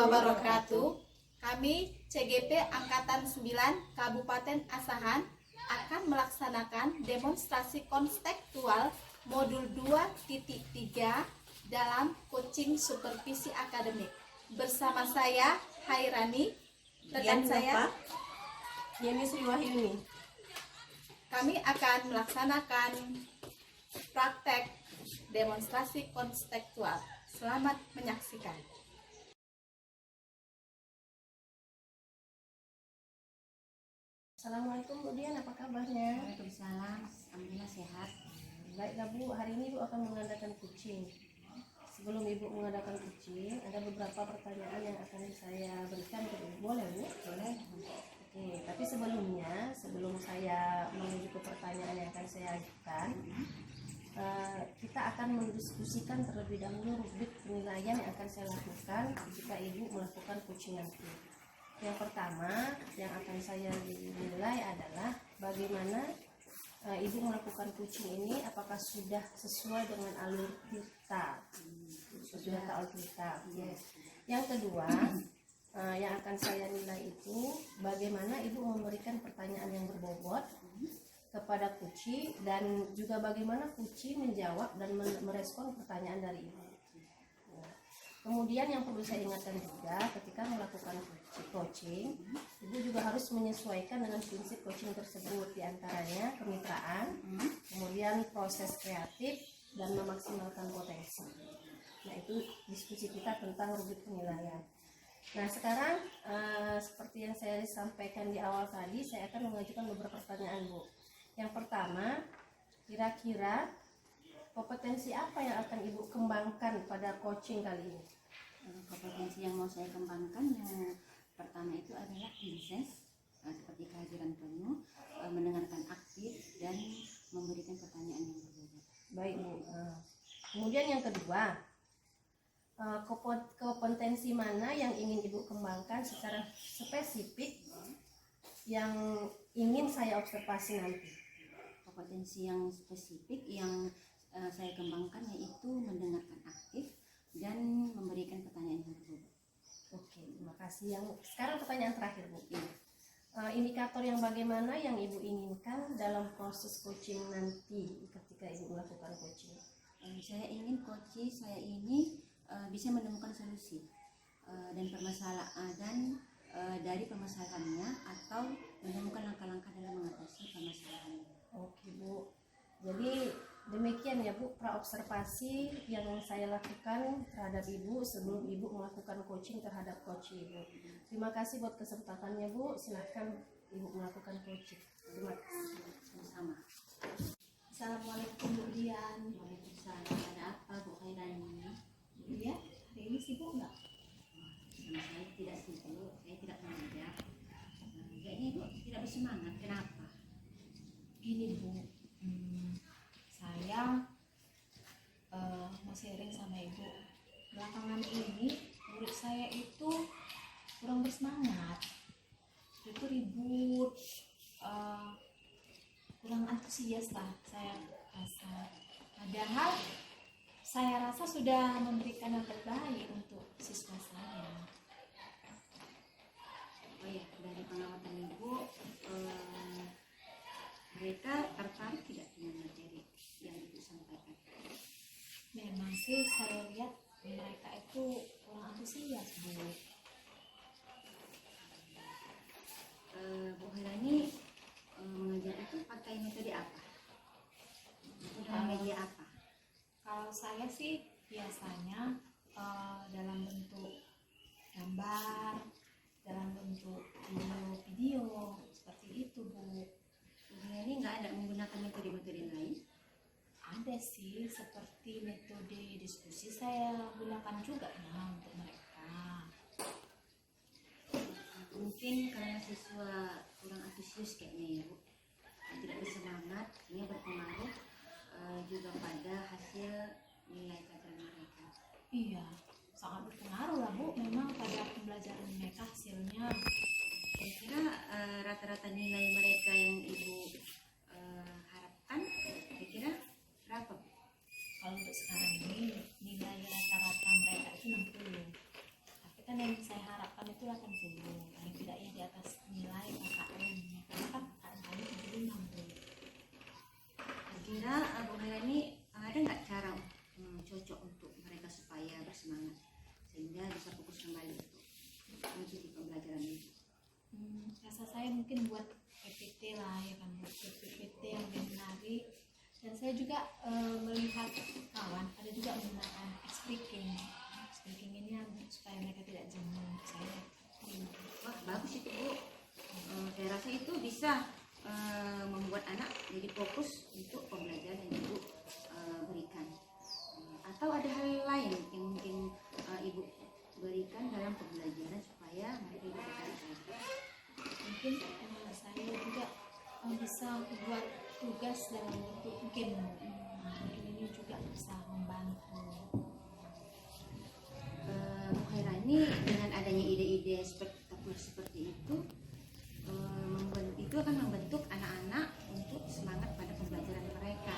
wabarakatuh. Kami CGP Angkatan 9 Kabupaten Asahan akan melaksanakan demonstrasi konstekstual modul 2.3 dalam coaching supervisi akademik. Bersama saya Hairani, rekan saya Yeni Sri Wahyuni. Kami akan melaksanakan praktek demonstrasi konstekstual. Selamat menyaksikan. Assalamualaikum Bu Dian, apa kabarnya? Waalaikumsalam, alhamdulillah sehat. Baiklah Bu, hari ini Ibu akan mengadakan coaching. Sebelum Ibu mengadakan coaching, ada beberapa pertanyaan yang akan saya berikan ke Ibu. Boleh Bu? Boleh. Oke, tapi sebelum saya menuju ke pertanyaan yang akan saya ajukan, kita akan mendiskusikan terlebih dahulu rubrik penilaian yang akan saya lakukan jika Ibu melakukan coaching nanti. Yang pertama yang akan saya nilai adalah bagaimana Ibu melakukan coaching ini, apakah sudah sesuai dengan alur kita, sudah ke alur kita. Yes. Yang kedua yang akan saya nilai itu bagaimana Ibu memberikan pertanyaan yang berbobot kepada Kuci, dan juga bagaimana Kuci menjawab dan merespon pertanyaan dari Ibu. Kemudian yang perlu saya ingatkan juga, ketika melakukan coaching, Ibu juga harus menyesuaikan dengan prinsip coaching tersebut, diantaranya kemitraan, kemudian proses kreatif, dan memaksimalkan potensi. Nah, itu diskusi kita tentang rubrik penilaian. Nah, sekarang seperti yang saya sampaikan di awal tadi, saya akan mengajukan beberapa pertanyaan, Bu. Yang pertama, kira-kira kompetensi apa yang akan Ibu kembangkan pada coaching kali ini? Kompetensi yang mau saya kembangkan yang pertama itu adalah prinsess, seperti kehadiran penuh, mendengarkan aktif, dan memberikan pertanyaan yang berbobot. Baik Bu. Kemudian yang kedua, kompetensi mana yang ingin Ibu kembangkan secara spesifik yang ingin saya observasi nanti? Kompetensi yang spesifik yang saya kembangkan yaitu mendengarkan aktif dan memberikan pertanyaan yang berbobot. Oke, terima kasih. Yang sekarang pertanyaan terakhir Bu. Indikator yang bagaimana yang Ibu inginkan dalam proses coaching nanti ketika Ibu melakukan coaching? Saya ingin coaching saya ini bisa menemukan solusi dan permasalahan dari permasalahannya, atau menemukan langkah-langkah dalam mengatasi permasalahannya. Oke Bu, jadi demikian ya Bu praobservasi yang saya lakukan terhadap Ibu sebelum Ibu melakukan coaching terhadap coach Ibu. Terima kasih buat kesempatannya Bu, silahkan Ibu melakukan coaching. Terima kasih. Sama-sama. Assalamualaikum Bu Dian. Waalaikumsalam. Ada apa Bu Khairani? Bu Dian, hari ini sibuk nggak? Sama saya tidak sibuk, saya tidak mengajar. Kayaknya Ibu tidak bersemangat, kenapa? Gini Bu, saya mau sharing sama Ibu. Belakangan ini murid saya itu kurang bersemangat, itu ribut, kurang antusias lah saya rasa. Padahal saya rasa sudah memberikan yang terbaik untuk siswa saya. Oh ya, dari pengamatan Ibu, mereka tertarik tidak dengan materi yang Ibu sampaikan? Memang sih saya lihat mereka itu kurang antusias Bu. Bu Khairani mengajar itu pakai metode apa? Dengan media apa? Kalau saya sih biasanya dalam bentuk gambar, dalam bentuk video seperti itu Bu. Ini nggak ada menggunakan metode-metode lain? Ada sih, seperti metode diskusi saya gunakan juga nah untuk mereka. Mungkin karena siswa kurang antusias kayaknya ya Bu, tidak bersemangat, ini berpengaruh juga pada hasil nilai pelajaran mereka. Iya, sangat berpengaruh lah Bu, memang pada pembelajaran mereka hasilnya. Kira-kira rata-rata nilai mereka yang Ibu harapkan kira-kira berapa? Kalau untuk sekarang ini nilai rata-rata mereka itu 60. Tapi kan yang saya paling tidaknya di atas nilai KKM ya. Karena kan KKM itu 75 Bu. Kira Bu Hairani ada nggak cara cocok untuk mereka supaya bersemangat sehingga bisa fokus kembali untuk mengikuti pembelajaran ini? Rasa saya mungkin buat PPT lah ya kan, buat PPT yang lebih menarik. Dan saya juga melihat kawan ada juga menggunakan speaking ini yang supaya mereka tidak jenuh. Saya Wah, bagus itu Bu. Saya rasa itu bisa membuat anak jadi fokus untuk pembelajaran yang Ibu berikan. Atau ada hal lain yang mungkin Ibu berikan dalam pembelajaran supaya mereka bisa tertarik. mungkin saya juga bisa buat tugas dalam bentuk game. Mungkin ini juga bisa membantu. Bu Hairani dengan adanya ide-ide spektakuler seperti itu itu akan membentuk anak-anak untuk semangat pada pembelajaran mereka.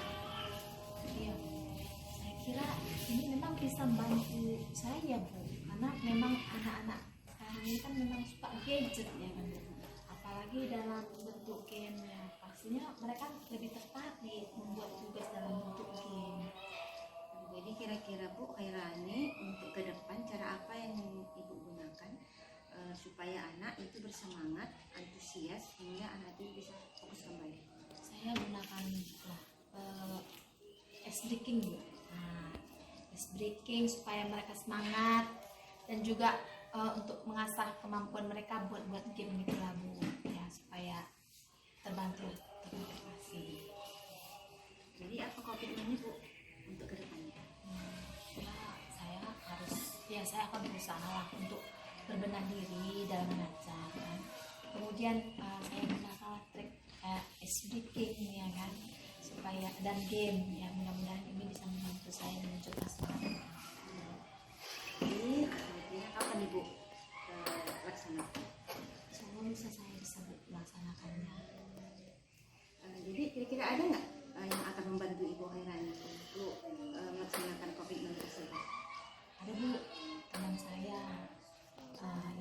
Iya, saya kira ini memang bisa membantu saya Bu, karena memang anak-anak sekarang ini kan memang suka gadget ya kan Bu. Apalagi dalam bentuk game ya, pastinya mereka lebih tertarik membuat tugas dalam bentuk game. Jadi kira-kira Bu Hairani untuk ke depan cara apa yang Ibu gunakan supaya anak itu bersemangat, antusias hingga anak itu bisa fokus kembali? Saya gunakan ice breaking Bu. Ice breaking supaya mereka semangat dan juga untuk mengasah kemampuan mereka buat game gitu lah Bu, ya supaya terbantu termotivasi. Jadi apa komitmennya Bu untuk ke depannya? Saya akan berusaha lah untuk berbenah diri dalam mengajar kan. Kemudian saya gunakan trik ice breaking ya kan, supaya dan game ya, mudah-mudahan ini bisa membantu saya menunjukkan semangat. Ini artinya kapan Ibu laksanakan? Insyaallah bisa saya bisa melaksanakannya. Jadi kira-kira ada nggak yang akan membantu Ibu Hairani untuk melaksanakan komitmen tersebut? Ada Bu, teman saya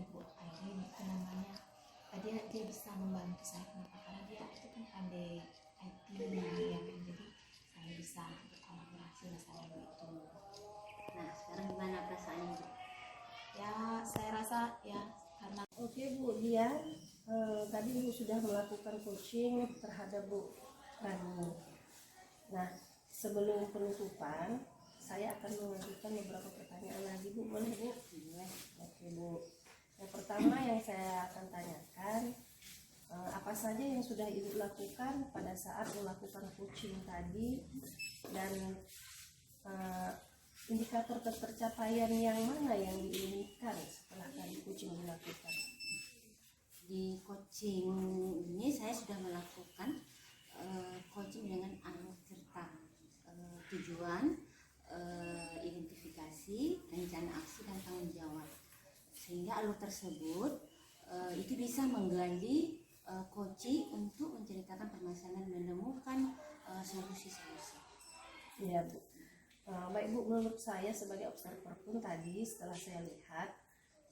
Ibu Airin itu namanya. Dia bisa membantu saya. Kenapa? Karena dia itu kan pandai IT ya kan, jadi saya bisa berkolaborasi bersama itu. Nah, sekarang gimana perasaannya Bu? Ya saya rasa ya karena Oke Bu Dian, tadi Ibu sudah melakukan coaching terhadap Bu Rani. Nah, sebelum penutupan, saya akan mengajukan beberapa pertanyaan lagi Bu. Boleh Bu? Boleh. Oke Bu. Yang pertama yang saya akan tanyakan, apa saja yang sudah Ibu lakukan pada saat melakukan coaching tadi, dan indikator tercapaian yang mana yang diinginkan setelah tadi coaching dilakukan? Di coaching ini saya sudah melakukan coaching dengan alur cerita, tujuan, identifikasi, rencana aksi dan tanggung jawab, sehingga alur tersebut itu bisa menggali coaching untuk menceritakan permasalahan, menemukan solusi-solusi. Ya Bu. Baik Bu, menurut saya sebagai observer pun tadi setelah saya lihat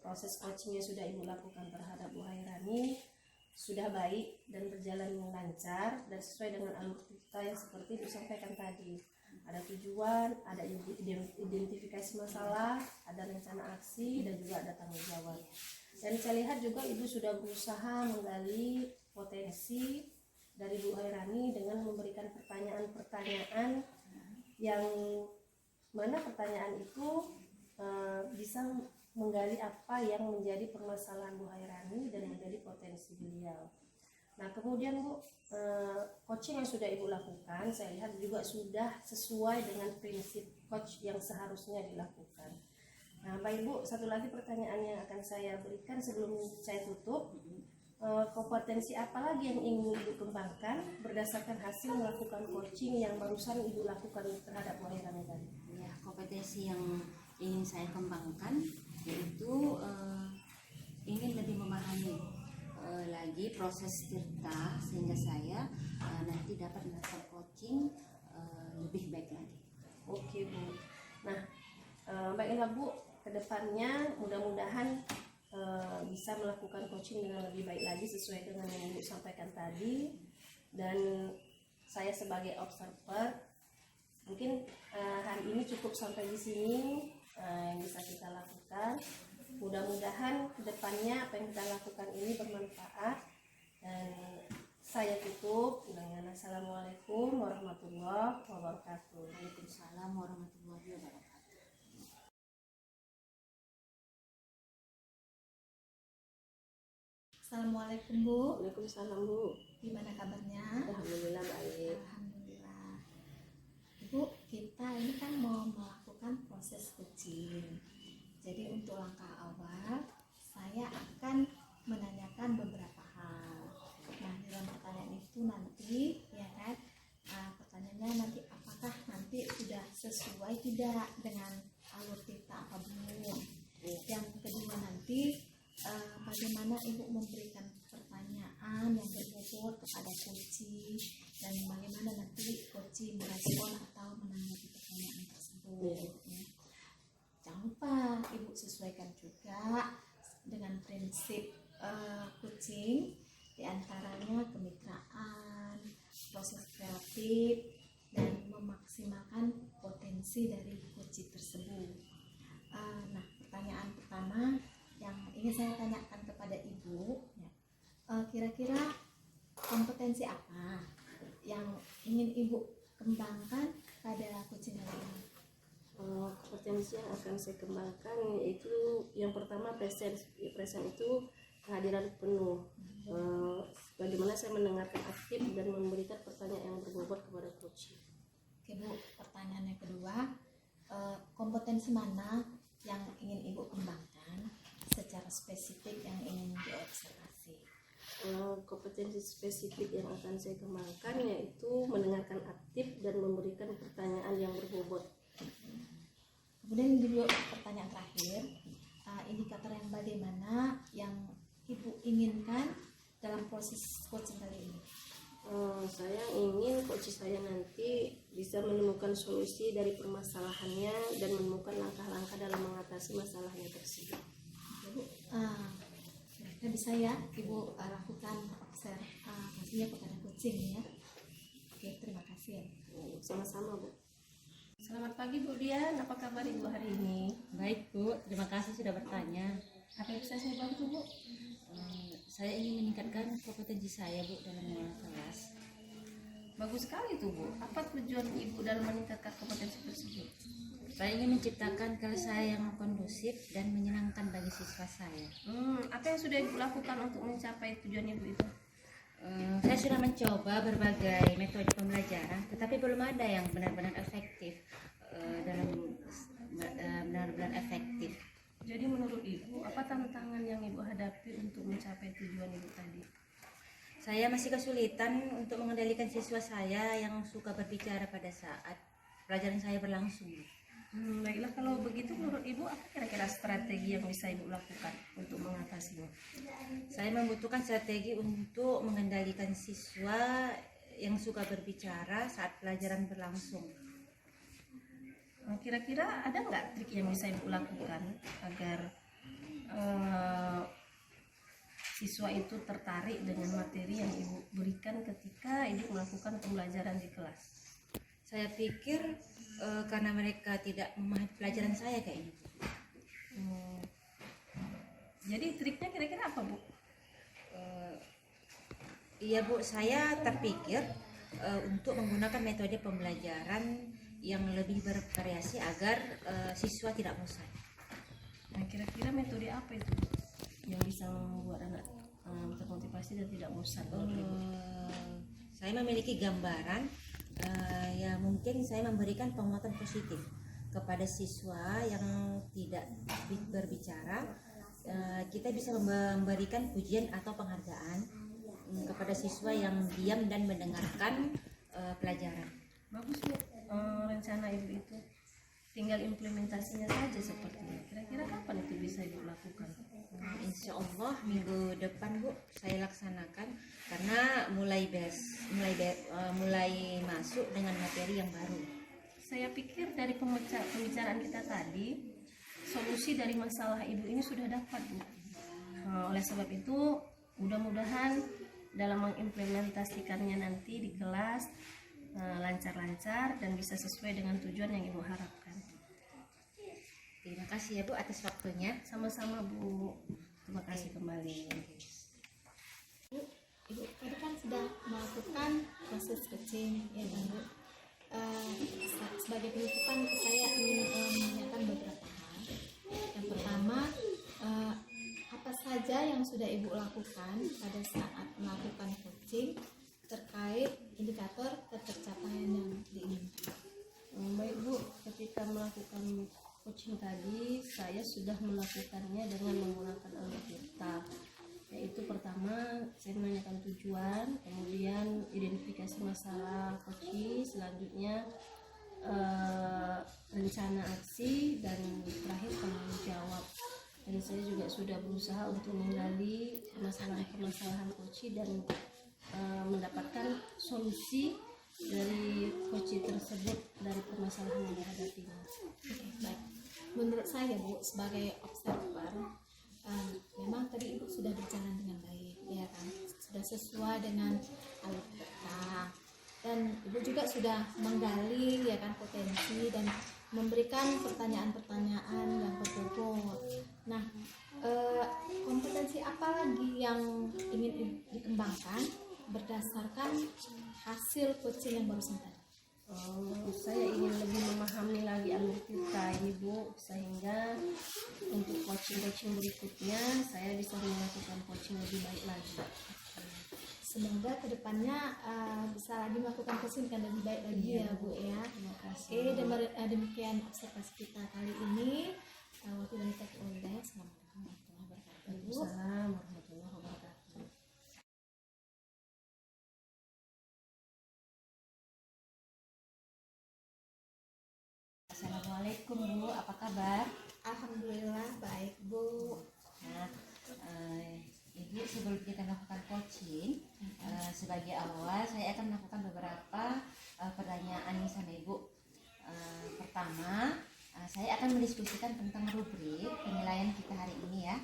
proses coaching yang sudah Ibu lakukan terhadap Bu Hairani sudah baik dan berjalan lancar dan sesuai dengan alur cerita yang seperti Ibu sampaikan tadi. Ada tujuan, ada identifikasi masalah, ada rencana aksi, dan juga ada tanggung jawab. Dan saya lihat juga Ibu sudah berusaha menggali potensi dari Bu Hairani dengan memberikan pertanyaan-pertanyaan yang mana pertanyaan itu bisa menggali apa yang menjadi permasalahan Bu Hairani dan menjadi potensi beliau. Nah kemudian Bu, coaching yang sudah Ibu lakukan saya lihat juga sudah sesuai dengan prinsip coach yang seharusnya dilakukan. Nah Bapak Ibu, satu lagi pertanyaan yang akan saya berikan sebelum saya tutup, kompetensi apa lagi yang ingin Ibu kembangkan berdasarkan hasil melakukan coaching yang barusan Ibu lakukan terhadap Bu Hairani tadi? Ya, kompetensi yang ingin saya kembangkan yaitu ingin lebih memahami lagi proses cerita sehingga saya nanti dapat melakukan coaching lebih baik lagi. Oke Bu. Nah baiklah Bu, kedepannya mudah-mudahan bisa melakukan coaching dengan lebih baik lagi sesuai dengan yang Ibu sampaikan tadi. Dan saya sebagai observer mungkin hari ini cukup sampai di sini yang bisa kita lakukan. Mudah-mudahan kedepannya apa yang kita lakukan ini bermanfaat. Dan saya tutup dengan assalamualaikum warahmatullahi wabarakatuh. Waalaikumsalam warahmatullahi wabarakatuh. Assalamualaikum Bu, Waalaikumsalam Bu. gimana kabarnya? Alhamdulillah baik. Alhamdulillah. Ibu, kita ini kan mau melakukan proses coaching. Jadi untuk langkah awal, saya akan menanyakan beberapa hal. Nah, dalam pertanyaan itu nanti, ya kan, pertanyaannya nanti apakah nanti sudah sesuai tidak dengan alur kita apa belum. Yang kedua nanti, bagaimana Ibu memberikan pertanyaan yang berbobot kepada coaching dan bagaimana nanti coaching merespon atau menanggapi pertanyaan tersebut. Ya. Jangan lupa Ibu sesuaikan juga dengan prinsip coaching, diantaranya kemitraan, proses kreatif, dan memaksimalkan potensi dari coaching tersebut. Nah, pertanyaan pertama yang ingin saya tanyakan kepada Ibu, ya, kira-kira kompetensi apa yang ingin Ibu kembangkan pada coaching kali ini? Kompetensi yang akan saya kembangkan yaitu yang pertama present itu kehadiran penuh. Bagaimana saya mendengarkan aktif dan memberikan pertanyaan yang berbobot kepada coach. Oke Bu, pertanyaan yang kedua, kompetensi mana yang ingin Ibu kembangkan secara spesifik yang ingin diobservasi? Kompetensi spesifik yang akan saya kembangkan yaitu mendengarkan aktif dan memberikan pertanyaan yang berbobot. Kemudian juga pertanyaan terakhir, indikator yang bagaimana yang Ibu inginkan dalam proses coaching kali ini? Saya ingin coach saya nanti bisa menemukan solusi dari permasalahannya dan menemukan langkah-langkah dalam mengatasi masalahnya tersebut. Ibu, kira-kira bisa ya Ibu lakukan observasinya kepada coaching ya. Oke, terima kasih. Sama-sama Bu. Selamat pagi Bu Dian, apa kabar Ibu hari ini? Baik Bu, terima kasih sudah bertanya. Apa yang bisa saya bantu Bu? Saya ingin meningkatkan kompetensi saya Bu dalam mengelola kelas. Bagus sekali tuh Bu. Apa tujuan Ibu dalam meningkatkan kompetensi tersebut? Saya ingin menciptakan kelas saya yang kondusif dan menyenangkan bagi siswa saya. Apa yang sudah Ibu lakukan untuk mencapai tujuan Ibu itu? Saya sudah mencoba berbagai metode pembelajaran, tetapi belum ada yang benar-benar efektif benar-benar efektif. Jadi menurut Ibu, apa tantangan yang Ibu hadapi untuk mencapai tujuan Ibu tadi? Saya masih kesulitan untuk mengendalikan siswa saya yang suka berbicara pada saat pelajaran saya berlangsung. Baiklah, kalau begitu menurut Ibu apa kira-kira strategi yang bisa Ibu lakukan untuk mengatasinya? Saya membutuhkan strategi untuk mengendalikan siswa yang suka berbicara saat pelajaran berlangsung. Kira-kira ada nggak trik yang bisa Ibu lakukan agar siswa itu tertarik dengan materi yang Ibu berikan ketika Ibu melakukan pembelajaran di kelas? Saya pikir karena mereka tidak memahami pelajaran saya kayaknya. Jadi triknya kira-kira apa Bu? Iya Bu, saya terpikir untuk menggunakan metode pembelajaran yang lebih bervariasi agar siswa tidak bosan. Nah, kira-kira metode apa itu yang bisa membuat anak termotivasi dan tidak bosan? Saya memiliki gambaran, ya mungkin saya memberikan penguatan positif kepada siswa yang tidak berbicara. Kita bisa memberikan pujian atau penghargaan kepada siswa yang diam dan mendengarkan pelajaran. Bagus Bu, rencana Ibu itu tinggal implementasinya saja sepertinya. Kira-kira kapan itu bisa Ibu lakukan? Insya Allah minggu depan Bu saya laksanakan karena mulai masuk dengan materi yang baru. Saya pikir dari pembicaraan kita tadi, solusi dari masalah Ibu ini sudah dapat Bu. Oleh sebab itu mudah-mudahan dalam mengimplementasikannya nanti di kelas lancar-lancar dan bisa sesuai dengan tujuan yang Ibu harapkan. Terima kasih ya Bu atas waktunya. Sama-sama Bu, terima kasih kembali. Ibu tadi kan sudah melakukan proses coaching ya kan Bu. Sebagai penutupan saya ingin menanyakan beberapa hal. Yang pertama, apa saja yang sudah Ibu lakukan pada saat melakukan coaching terkait indikator tercapaian yang diinginkan? Baik Bu, ketika melakukan coaching tadi saya sudah melakukannya dengan menggunakan algoritma, yaitu pertama saya menanyakan tujuan, kemudian identifikasi masalah coaching, selanjutnya rencana aksi, dan terakhir tanggung jawab. Dan saya juga sudah berusaha untuk menggali permasalahan coaching dan mendapatkan solusi dari coaching tersebut dari permasalahan yang dihadapinya. Baik, menurut saya Bu sebagai observer, memang tadi Ibu sudah berjalan dengan baik ya kan, sudah sesuai dengan alur kita, dan Ibu juga sudah menggali ya kan potensi dan memberikan pertanyaan-pertanyaan yang berbobot. Nah, kompetensi apa lagi yang ingin dikembangkan berdasarkan hasil coaching yang barusan tadi? Saya ingin lebih memahami lagi alur kita ini Bu, sehingga untuk coaching berikutnya saya bisa melakukan coaching lebih baik lagi. Semoga kedepannya bisa lagi melakukan coaching yang lebih baik lagi ya Bu ya. Terima kasih. Demikian observasi kita kali ini. Waktu dan take all day. Assalamualaikum warahmatullahi wabarakatuh. Waalaikumsalam warahmatullahi wabarakatuh. Assalamualaikum Bu, apa kabar? Alhamdulillah baik Bu. Nah, Ibu sebelum kita melakukan coaching, sebagai awal saya akan melakukan beberapa pertanyaan sama Ibu. Pertama, saya akan mendiskusikan tentang rubrik penilaian kita hari ini ya.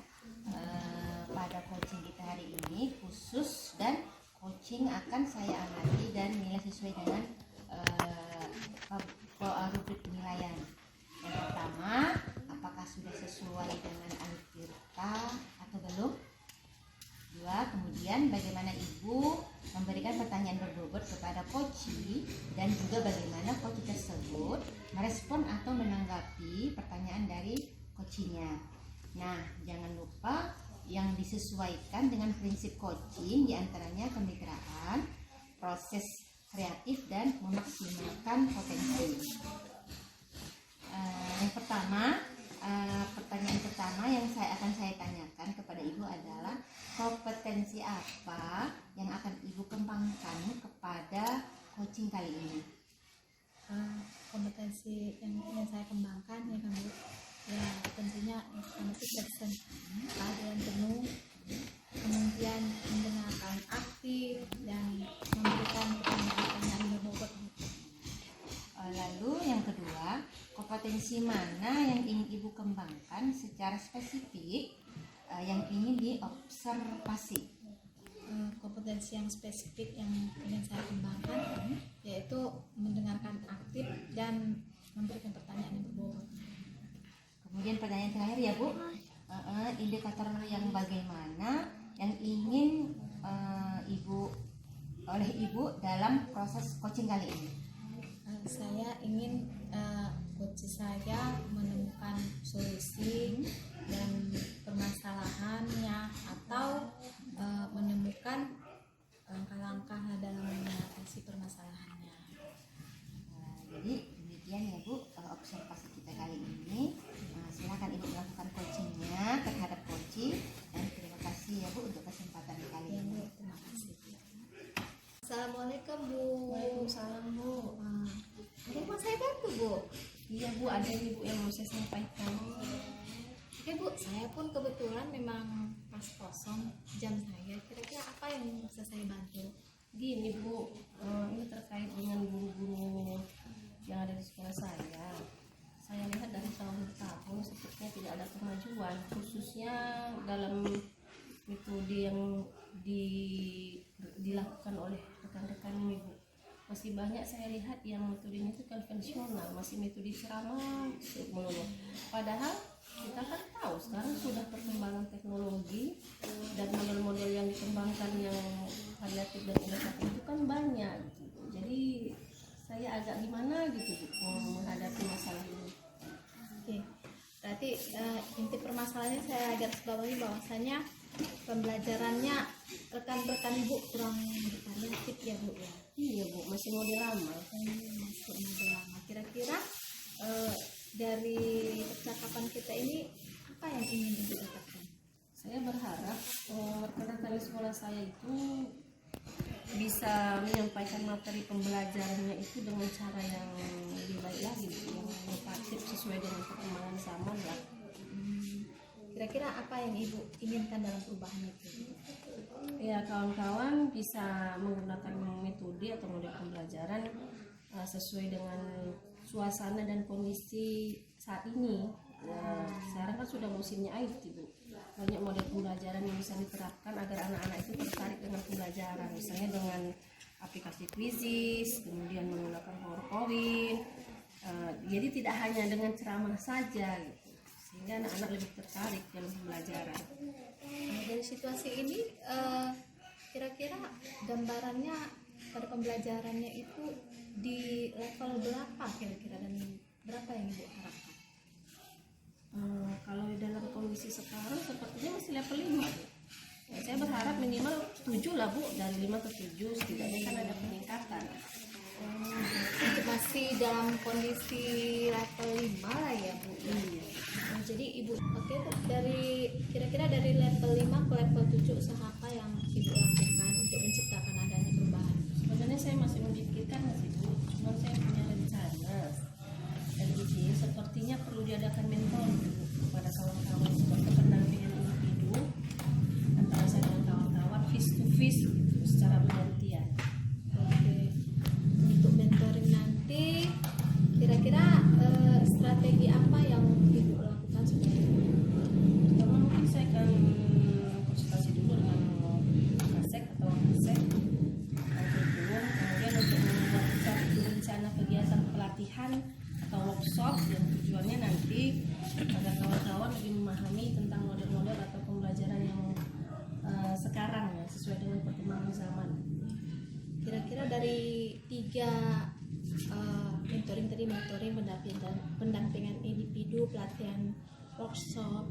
Pada coaching kita hari ini khusus dan coaching akan saya amati dan nilai sesuai dengan rubrik penilaian. Yang pertama, apakah sudah sesuai dengan alur kita atau belum? Dua, kemudian bagaimana Ibu memberikan pertanyaan berbobot kepada coachee dan juga bagaimana coachee tersebut merespon atau menanggapi pertanyaan dari coachee-nya. Nah, jangan lupa yang disesuaikan dengan prinsip coaching diantaranya kemitraan, proses kreatif, dan memaksimalkan potensi. Yang pertama, pertanyaan pertama yang akan saya tanyakan kepada Ibu adalah kompetensi apa yang akan Ibu kembangkan kepada coaching kali ini? Kompetensi yang ingin saya kembangkan ya kan Bu. Ya tentunya yang pertama itu presentasi keahlian penuh, kemudian mendengarkan aktif dan memberikan pertanyaan yang berbobot. Lalu yang kedua, kompetensi mana yang ingin Ibu kembangkan secara spesifik yang ingin diobservasi? Kompetensi yang spesifik yang ingin saya kembangkan yaitu mendengarkan aktif dan memberikan pertanyaan yang berbobot. Kemudian pertanyaan terakhir ya Bu, indikator yang bagaimana yang ingin oleh Ibu dalam proses coaching kali ini? Saya ingin coach saya menemukan solusi dan permasalahannya atau menemukan langkah-langkah dalam mengatasi permasalahannya. Jadi demikian ya Bu observasi kita kali ini. Silakan Ibu melakukan coachingnya terhadap coaching, dan terima kasih ya Bu untuk kesempatan kali Ya, ini. Bu, terima kasih. Assalamualaikum Bu. Waalaikumsalam Bu. Ada yang mau saya bantu Bu? Iya Bu, ada Ibu yang mau saya sampaikan. Oke Bu, saya pun kebetulan memang pas kosong jam saya. Kira-kira apa yang bisa saya bantu? Gini Bu, ini terkait dengan guru-guru yang ada di sekolah saya. Saya lihat dari tahun ke tahun sepertinya tidak ada kemajuan, khususnya dalam metode yang dilakukan oleh rekan-rekan ini Bu. Masih banyak saya lihat yang metodenya itu konvensional, masih metode ceramah melulu. Padahal kita kan tahu sekarang sudah perkembangan teknologi dan model-model yang dikembangkan yang variatif dan inovatif itu kan banyak gitu. Jadi saya agak gimana gitu Bu, menghadapi masalah ini. Oke, berarti inti permasalahannya saya garis bawahi bahwasanya pembelajarannya rekan-rekan Ibu kurang variatif ya Bu ya. Iya Bu, masih model lama. Masuk model lama. Kira-kira dari percakapan kita ini apa yang ingin Ibu dapatkan? Saya berharap rekan-rekan di sekolah saya itu bisa menyampaikan materi pembelajarannya itu dengan cara yang lebih baik lagi, yang inovatif sesuai dengan perkembangan zaman lah. Kira-kira apa yang Ibu inginkan dalam perubahan itu? Ya, kawan-kawan bisa menggunakan metode atau model pembelajaran sesuai dengan suasana dan kondisi saat ini. Sekarang kan sudah musimnya IT Bu. Banyak model pembelajaran yang bisa diterapkan agar anak-anak itu tertarik dengan pembelajaran, misalnya dengan aplikasi Quizzes, kemudian menggunakan PowerPoint. Jadi tidak hanya dengan ceramah saja gitu, sehingga anak-anak lebih tertarik dalam pembelajaran. Dari situasi ini kira-kira gambarannya pada pembelajarannya itu di level berapa kira-kira dan berapa yang Ibu harapkan? Kalau dalam kondisi sekarang sepertinya masih level 5 Bu. Ya, saya berharap minimal 7 lah Bu, dari 5 ke 7 setidaknya kan ada peningkatan. Itu masih dalam kondisi level 5 lah ya Bu. Iya. Jadi Ibu, oke Bu, dari kira-kira dari level 5 ke level 7 usaha apa yang Ibu lakukan untuk menciptakan adanya perubahan? Sebenarnya saya masih memikirkan sih Bu, cuma saya punya rencana dan ide sepertinya perlu diadakan mentor Bu, kepada kawan-kawan seperti pendampingan individu antara saya dengan kawan-kawan face to face gitu, secara bergantian. Oke. Untuk mentoring nanti kira-kira strategi apa yang Ibu lakukan supaya Pertama mungkin saya akan konsultasi dulu dengan kasek atau kasek kurikulum, kemudian untuk membuat satu rencana kegiatan pelatihan atau workshop yang tujuannya nanti agar kawan-kawan lebih memahami tentang model-model atau pembelajaran yang sekarang ya, sesuai dengan perkembangan zaman. kira-kira dari 3 mentoring, pendampingan individu, pelatihan, workshop,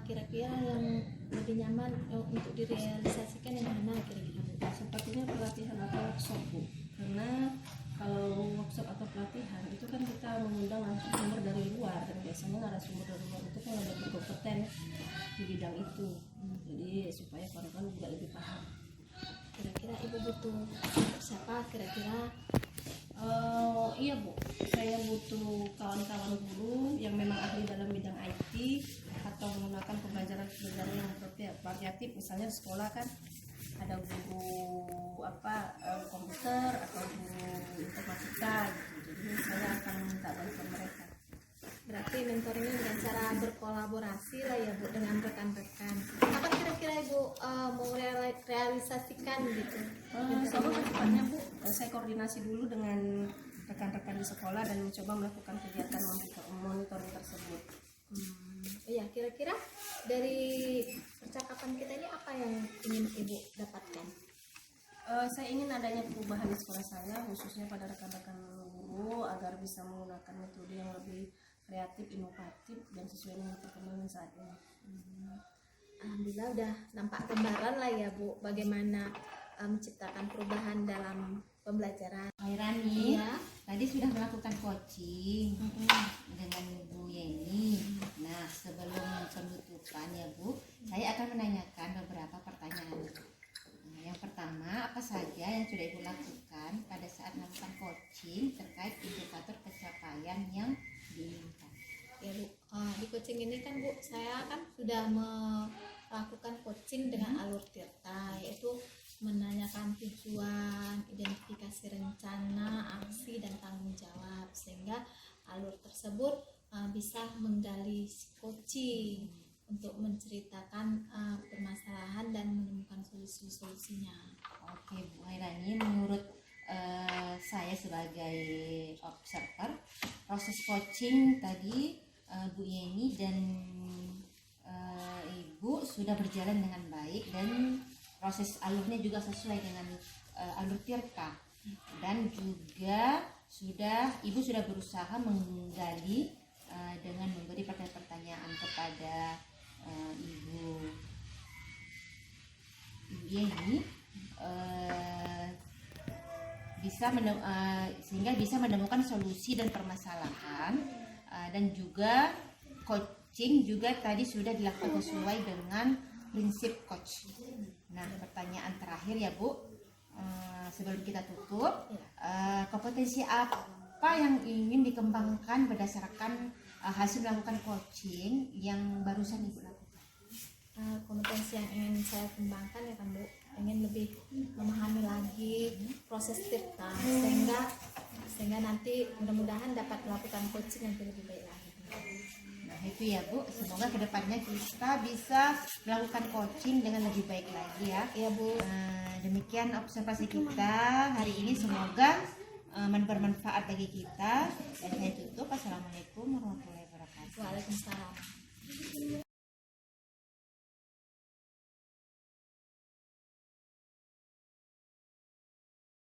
kira-kira yang lebih nyaman untuk direalisasikan yang mana kira-kira Bu? Sepertinya pelatihan atau workshop Bu, karena kalau workshop atau pelatihan itu kan kita mengundang narasumber dari luar, dan biasanya narasumber dari luar itu kan lebih berkompeten di bidang itu. Jadi supaya kawan-kawan juga lebih paham. Kira-kira Ibu butuh siapa kira-kira? Iya Bu, saya butuh kawan-kawan guru yang memang ahli dalam bidang IT atau menggunakan pembelajaran yang variatif. Misalnya di sekolah kan ada guru komputer atau guru informatika gitu. Jadi saya akan minta bantuan mereka. Berarti mentoringnya dengan cara berkolaborasi lah ya Bu dengan rekan-rekan. Apa kira-kira Ibu mau realisasikan gitu? Sama kedepannya Bu, saya koordinasi dulu dengan rekan-rekan di sekolah dan mencoba melakukan kegiatan monitoring tersebut. Iya, kira-kira dari percakapan kita ini apa yang ingin Ibu dapatkan? Saya ingin adanya perubahan di sekolah saya, khususnya pada rekan-rekan guru, agar bisa menggunakan metode yang lebih kreatif, inovatif, dan sesuai dengan perkembangan saat ini. Alhamdulillah udah nampak gambaran lah ya Bu, bagaimana menciptakan perubahan dalam pembelajaran. Khairani Iya. tadi sudah melakukan coaching dengan Bu Yeni. Nah, sebelum penutupan ya Bu, saya akan menanyakan beberapa pertanyaan. Nah, yang pertama, apa saja yang sudah Ibu lakukan pada saat melakukan coaching terkait indikator pencapaian yang diinginkan? Ya Bu, di coaching ini kan Bu, saya kan sudah melakukan coaching dengan alur Tirta, yaitu menanyakan tujuan, identifikasi rencana, aksi, dan tanggung jawab, sehingga alur tersebut bisa menggali coaching untuk menceritakan permasalahan solusi-solusinya. Oke Bu Hairani, menurut saya sebagai observer, proses coaching tadi Bu Yeni dan Ibu sudah berjalan dengan baik dan proses alurnya juga sesuai dengan alur Tirta, dan juga Ibu sudah berusaha menggali dengan memberi pertanyaan-pertanyaan kepada Ibu Yeni, sehingga bisa menemukan solusi dan permasalahan, dan juga coaching juga tadi sudah dilakukan sesuai dengan prinsip coach. Nah, pertanyaan terakhir ya Bu, sebelum kita tutup, kompetensi apa yang ingin dikembangkan berdasarkan hasil melakukan coaching yang barusan Ibu lakukan? Kompetensi yang ingin saya kembangkan ya kan Bu, ingin lebih memahami lagi proses Tirta sehingga nanti mudah-mudahan dapat melakukan coaching yang lebih baik lagi. Nah itu ya Bu, semoga kedepannya kita bisa melakukan coaching dengan lebih baik lagi ya. Iya Bu. Demikian observasi kita hari ini, semoga bermanfaat bagi kita. Dan saya tutup. Assalamualaikum warahmatullahi wabarakatuh. Waalaikumsalam.